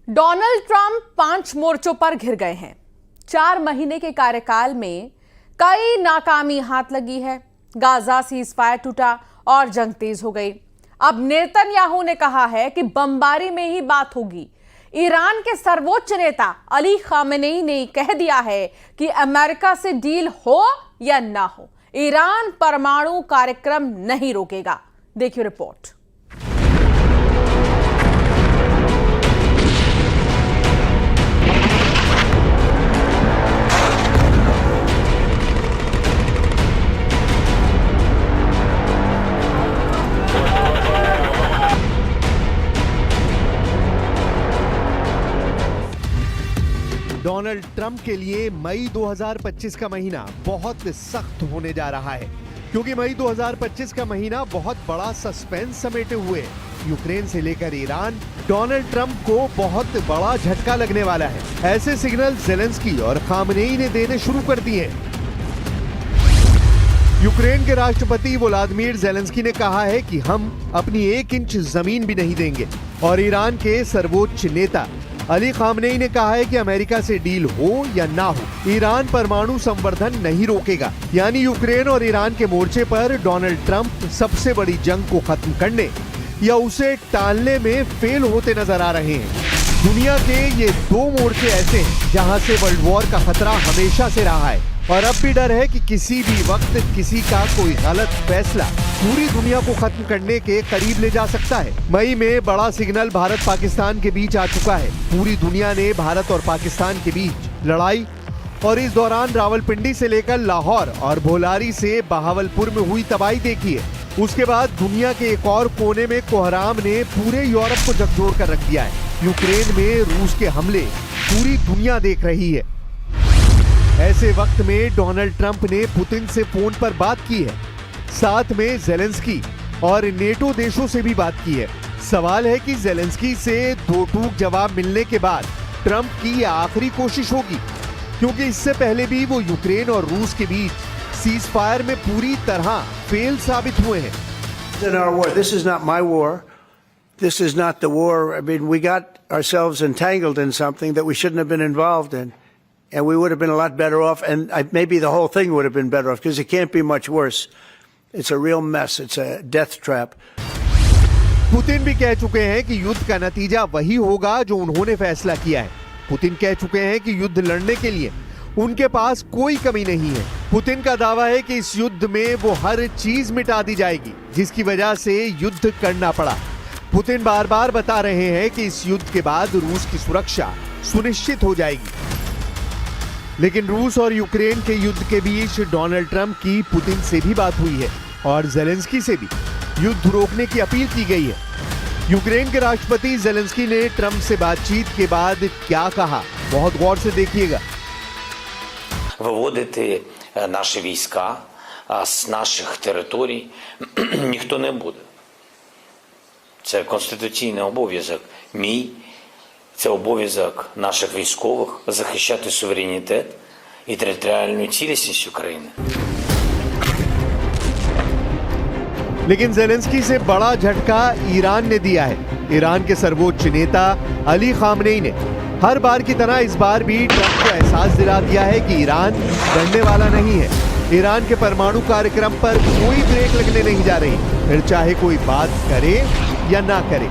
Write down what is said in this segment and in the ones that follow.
Donald Trump 5 मोर्चों पर घिर गए हैं। 4 महीने के कार्यकाल में कई नाकामी हाथ लगी है। गाजा सीजफायर टूटा और जंग तेज हो गई। अब नेतन्याहू ने कहा है कि बमबारी में ही बात होगी। ईरान के सर्वोच्च नेता अली खामेनेई ने कह दिया है कि अमेरिका से डील हो या ना हो, ईरान परमाणु कार्यक्रम नहीं रोकेगा। देखिए रिपोर्ट। डोनाल्ड ट्रंप के लिए मई 2025 का महीना बहुत सख्त होने जा रहा है, क्योंकि मई 2025 का महीना बहुत बड़ा सस्पेंस समेटे हुए यूक्रेन से लेकर ईरान। डोनाल्ड ट्रंप को बहुत बड़ा झटका लगने वाला है। ऐसे सिग्नल ज़ेलेंस्की और खामेनेई ने देने शुरू कर दिए हैं। यूक्रेन के राष्ट्रपति व्लादिमीर ज़ेलेंस्की ने कहा है कि हम अपनी 1 इंच जमीन भी नहीं देंगे, और ईरान के सर्वोच्च नेता अली खामेनेई ने कहा है कि अमेरिका से डील हो या ना हो, ईरान परमाणु संवर्धन नहीं रोकेगा। यानी यूक्रेन और ईरान के मोर्चे पर डोनाल्ड ट्रंप सबसे बड़ी जंग को खत्म करने या उसे टालने में फेल होते नजर आ रहे हैं। दुनिया के ये 2 मोर्चे ऐसे हैं जहां से वर्ल्ड वॉर का खतरा हमेशा से रहा है, और अब भी डर है कि किसी भी वक्त किसी का कोई गलत फैसला पूरी दुनिया को खत्म करने के करीब ले जा सकता है। मई में बड़ा सिग्नल भारत पाकिस्तान के बीच आ चुका है। पूरी दुनिया ने भारत और पाकिस्तान के बीच लड़ाई, और इस दौरान रावलपिंडी से लेकर लाहौर और भोलारी से बहावलपुर में हुई तबाही देखी है। उसके बाद दुनिया के एक और कोने में कोहराम ने पूरे यूरोप को झकझोर कर रख दिया है। यूक्रेन में रूस के हमले पूरी दुनिया देख रही है। ऐसे वक्त में डोनाल्ड ट्रंप ने पुतिन से फोन पर बात की है, साथ में ज़ेलेंस्की और नेटो देशों से भी बात की है। सवाल है कि ज़ेलेंस्की से दो टूक जवाब मिलने के बाद ट्रंप की आखिरी कोशिश होगी, क्योंकि इससे पहले भी वो यूक्रेन और रूस के बीच सीज फायर में पूरी तरह फेल साबित हुए हैं। This is not my war. This is not the war. I mean, we got ourselves entangled in something that we shouldn't have been involved in. And we would have been a lot better off, and maybe the whole thing would have been better off, because it can't be much worse. It's a real mess. It's a death trap. Putin भी कह चुके हैं कि युद्ध का नतीजा वही होगा जो उन्होंने फैसला किया है। पुतिन कह चुके हैं कि युद्ध लड़ने के लिए उनके पास कोई कमी नहीं है। पुतिन का दावा है कि इस युद्ध में वो हर चीज मिटा दी जाएगी जिसकी वजह से युद्ध करना पड़ा। पुतिन बार बार बता रहे हैं कि इस युद्ध के बाद रूस की सुरक्षा सुनिश्चित हो जाएगी। लेकिन रूस और यूक्रेन के युद्ध के बीच डोनाल्ड ट्रंप की पुतिन से भी बात हुई है, और ज़ेलेंस्की से भी युद्ध रोकने की अपील की गई है। यूक्रेन के राष्ट्रपति ज़ेलेंस्की ने ट्रंप से बातचीत के बाद क्या कहा, बहुत गौर से देखिएगा। Виводити наші війська з наших територій ніхто не буде. Це конституційний обов'язок мій. Це обов'язок наших військових захищати суверенітет і територіальну цілісність України. लेकिन ज़ेलेंस्की से बड़ा झटका ईरान ने दिया है। ईरान के सर्वोच्च नेता अली खामेनेई ने हर बार की तरह इस बार भी ट्रंप को एहसास दिला दिया है कि ईरान डरने वाला नहीं है। ईरान के परमाणु कार्यक्रम पर कोई ब्रेक लगने नहीं जा रही, फिर चाहे कोई बात करे या ना करे।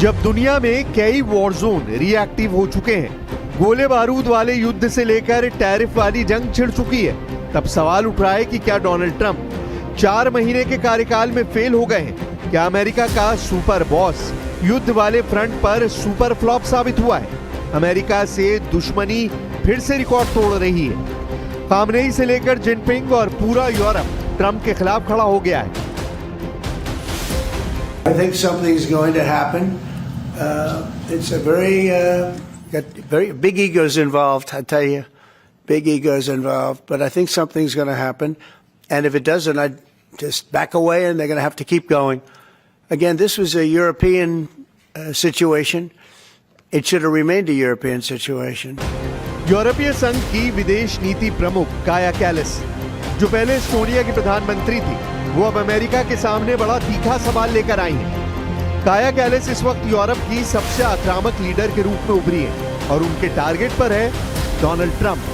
जब दुनिया में कई वॉर जोन रिएक्टिव हो चुके हैं, गोले बारूद वाले युद्ध से लेकर टैरिफ वाली जंग छिड़ चुकी है, तब सवाल उठ रहा है कि क्या डोनाल्ड ट्रंप 4 महीने के कार्यकाल में फेल हो गए हैं? क्या अमेरिका का सुपर बॉस युद्ध वाले फ्रंट पर सुपर फ्लॉप साबित हुआ है? अमेरिका से दुश्मनी फिर से रिकॉर्ड तोड़ रही है। खामेनेई से लेकर जिनपिंग और पूरा यूरोप ट्रंप के खिलाफ खड़ा हो गया है। I think something's going to happen. It's a very big egos involved, I tell you. big egos involved, but I think something's going to happen. And if it doesn't, I'd just back away and they're going to have to keep going. Again, this was a European situation. It should have remained a European situation. यूरोपीय संघ की विदेश नीति प्रमुख काया Kallis, जो पहले Estonia की प्रधानमंत्री थी, वो अब अमेरिका के सामने बड़ा तीखा सवाल लेकर आई हैं। काया कैलिस इस वक्त यूरोप की सबसे आक्रामक लीडर के रूप में उभरी हैं और उनके टारगेट पर है Donald Trump.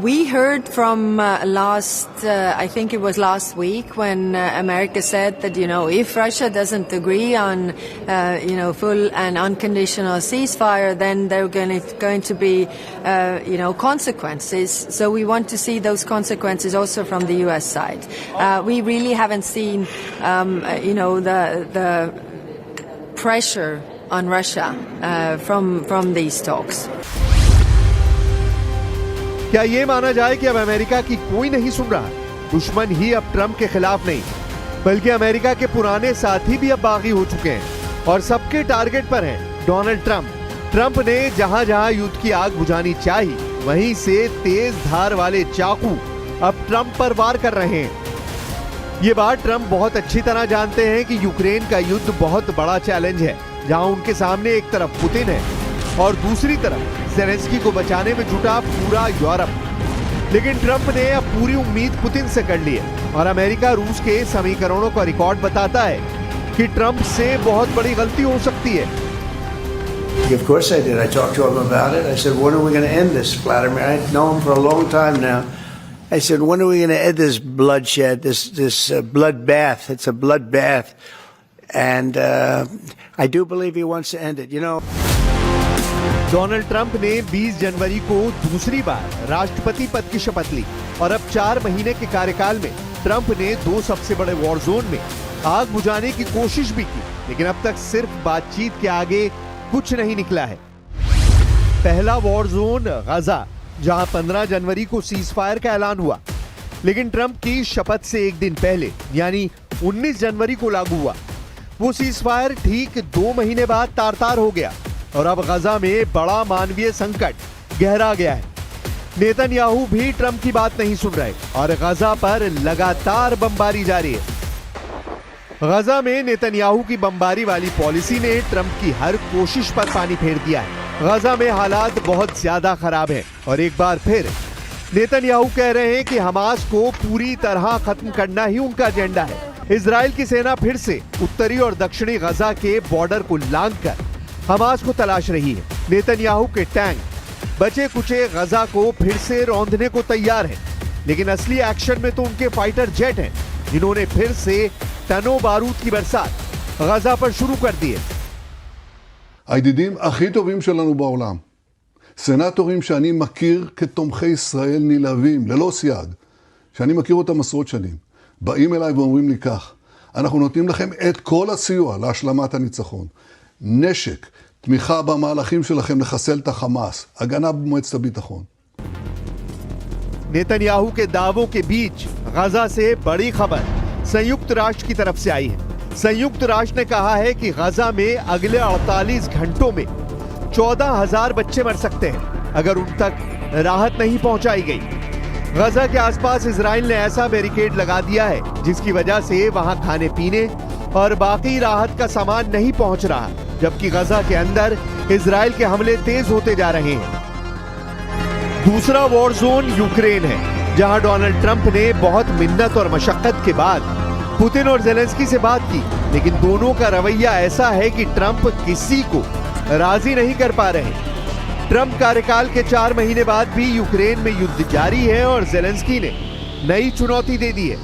We heard from I think it was last week when America said that, if Russia doesn't agree on, full and unconditional ceasefire, then there are going to be, consequences. So we want to see those consequences also from the U.S. side. We really haven't seen, the pressure on Russia from these talks. क्या ये माना जाए कि अब America की कोई नहीं सुन रहा? दुश्मन ही अब ट्रंप के खिलाफ नहीं, बल्कि अमेरिका के पुराने साथी भी अब बागी हो चुके हैं और सबके टारगेट पर हैं डोनाल्ड ट्रंप। ट्रंप ने जहां जहां युद्ध की आग बुझानी चाहिए, वहीं से तेज धार वाले चाकू अब ट्रंप पर वार कर रहे हैं। ये बात ट्रंप बहुत अच्छी तरह जानते हैं कि यूक्रेन का युद्ध बहुत बड़ा चैलेंज है, जहां उनके सामने एक तरफ पुतिन है और दूसरी तरफ ज़ेलेंस्की को बचाने में जुटा पूरा यूरोप। लेकिन ट्रंप ने अब पूरी उम्मीद पुतिन से कर ली है और अमेरिका रूस के समीकरणों का रिकॉर्ड बताता है कि ट्रंप से बहुत बड़ी गलती हो सकती है। Of course I did. I talked to him about it. I said, when are we going to end this, Vladimir? I know him for a long time now. I said, when are we going to end this bloodshed, this bloodbath? It's a bloodbath. And I do believe he wants to end it. Donald Trump ने 20 जनवरी को दूसरी बार राष्ट्रपति पद की शपथ ली और अब 4 महीने के कार्यकाल में ट्रंप ने 2 सबसे बड़े वॉर जोन में आग बुझाने की कोशिश भी की, लेकिन अब तक सिर्फ बातचीत के आगे कुछ नहीं निकला है। पहला वॉर जोन गाजा, जहां 15 जनवरी को सीजफायर का ऐलान हुआ, लेकिन ट्रंप की शपथ से एक दिन पहले यानी 19 जनवरी को लागू हुआ। वो सीजफायर ठीक 2 महीने बाद तार-तार हो गया और अब गाजा में बड़ा मानवीय संकट गहरा गया है। नेतन्याहू भी ट्रंप की बात नहीं सुन रहे और गाजा पर लगातार बमबारी जारी है। गाजा में नेतन्याहू की बमबारी वाली पॉलिसी ने ट्रंप की हर कोशिश पर पानी फेर दिया है। गाजा में हालात बहुत ज्यादा खराब हैं और एक बार फिर नेतन्याहू कह रहे हैं कि हमास को पूरी तरह खत्म करना ही उनका एजेंडा है। इजराइल की सेना फिर से उत्तरी और दक्षिणी गाजा के बॉर्डर को लांघकर हमास को तलाश रही है। नेतन्याहू के टैंक बचे कुचे गाजा को फिर से रौंदने को तैयार हैं, लेकिन असली एक्शन में तो उनके फाइटर जेट हैं, जिन्होंने फिर से टनों बारूद की बरसात गाजा पर शुरू कर दी है। הידידים הכי טובים שלנו בעולם, סנטורים שאני מכיר כתומכי ישראל נלהבים, ללא סייג, שאני מכיר אותם עשרות שנים, באים אליי ואומרים לי כך, אנחנו נותנים לכם את כל הסיוע להשלמת הניצחון, נשק, תמיכה במהלכים שלכם לחסל את החמאס, הגנה במועצת הביטחון. नेतन्याहू के दावों के बीच गाजा से बड़ी खबर संयुक्त राष्ट्र की तरफ से आई है। संयुक्त राष्ट्र ने कहा है कि गाजा में अगले 48 घंटों में 14,000 बच्चे मर सकते हैं अगर उन तक राहत नहीं पहुंचाई गई। गाजा के आसपास इजराइल ने ऐसा बैरिकेड लगा दिया है जिसकी वजह से वहां खाने पीने और बाकी राहत का सामान नहीं पहुंच रहा, जबकि गाजा के अंदर इजराइल के हमले तेज होते जा रहे हैं। दूसरा वॉर जोन यूक्रेन है, जहां डोनाल्ड ट्रंप ने बहुत मिन्नत और मशक्कत के बाद पुतिन और ज़ेलेंस्की से बात की, लेकिन दोनों का रवैया ऐसा है कि ट्रंप किसी को राजी नहीं कर पा रहे। ट्रंप कार्यकाल के 4 महीने बाद भी यूक्रेन में युद्ध जारी है और ज़ेलेंस्की ने नई चुनौती दे दी है।